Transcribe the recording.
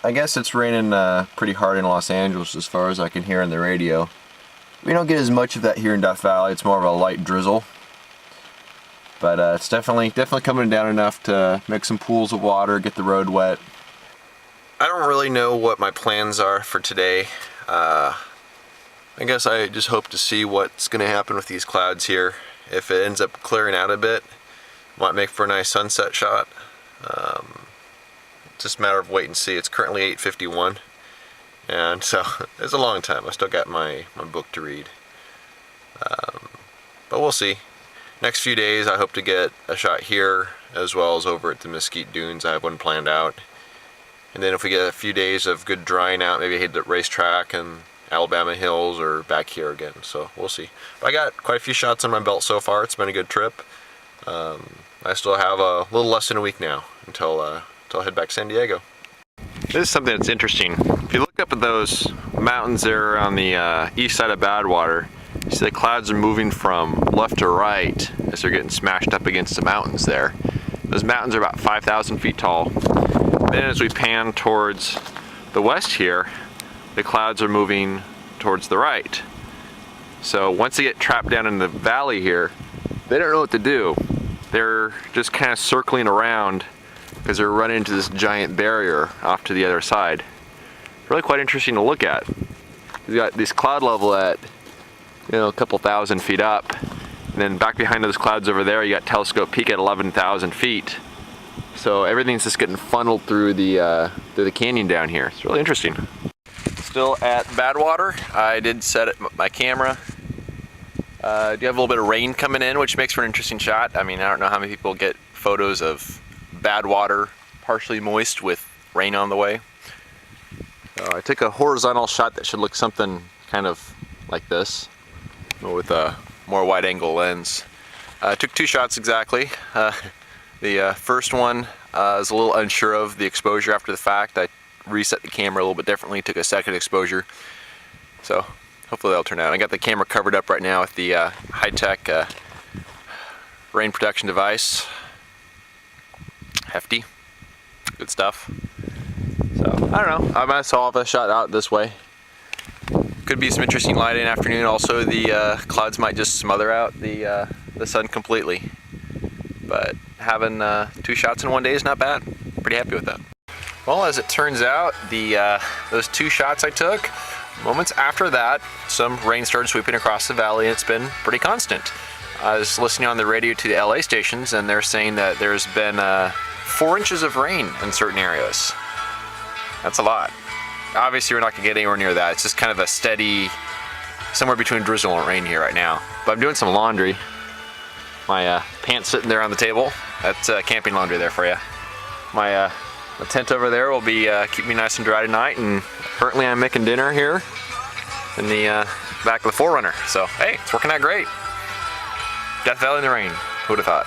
I guess it's raining pretty hard in Los Angeles as far as I can hear on the radio. We don't get as much of that here in Death Valley. It's more of a light drizzle. But it's definitely coming down enough to make some pools of water, get the road wet. I don't really know what my plans are for today. I guess I just hope to see what's going to happen with these clouds here. If it ends up clearing out a bit, might make for a nice sunset shot. Just a matter of wait and see. It's currently 8:51, and so it's a long time. I still got my book to read, but we'll see. Next few days I hope to get a shot here as well as over at the Mesquite Dunes. I have one planned out, and then if we get a few days of good drying out, maybe hit the racetrack and Alabama Hills or back here again. So we'll see. But I got quite a few shots on my belt so far. It's been a good trip. I still have a little less than a week now until I head back to San Diego. This is something that's interesting. If you look up at those mountains there on the east side of Badwater, you see the clouds are moving from left to right as they're getting smashed up against the mountains there. Those mountains are about 5,000 feet tall. Then as we pan towards the west here, the clouds are moving towards the right. So once they get trapped down in the valley here, they don't know what to do. They're just kind of circling around because they're running into this giant barrier off to the other side. Really quite interesting to look at. You've got this cloud level at, a couple thousand feet up, and then back behind those clouds over there, you got Telescope Peak at 11,000 feet. So everything's just getting funneled through the canyon down here. It's really interesting. Still at Badwater. I did set my camera. Do you have a little bit of rain coming in, which makes for an interesting shot. I mean, I don't know how many people get photos of Badwater partially moist with rain on the way. I took a horizontal shot that should look something kind of like this, with a more wide angle lens. I took two shots exactly. The first one I was a little unsure of the exposure after the fact. I reset the camera a little bit differently, took a second exposure. So hopefully that'll turn out. I got the camera covered up right now with the high-tech rain protection device. Hefty, good stuff. So I don't know, I might as well have a shot out this way. Could be some interesting light in the afternoon. Also, the clouds might just smother out the sun completely. But having two shots in one day is not bad. Pretty happy with that. Well, as it turns out, those two shots I took, moments after that, some rain started sweeping across the valley, and it's been pretty constant. I was listening on the radio to the LA stations, and they're saying that there's been 4 inches of rain in certain areas. That's a lot. Obviously, we're not gonna get anywhere near that. It's just kind of a steady, somewhere between drizzle and rain here right now. But I'm doing some laundry. My pants sitting there on the table. That's camping laundry there for you. My tent over there will be keep me nice and dry tonight, and currently I'm making dinner here in the back of the 4Runner. So hey, it's working out great. Death Valley in the rain. Who would have thought?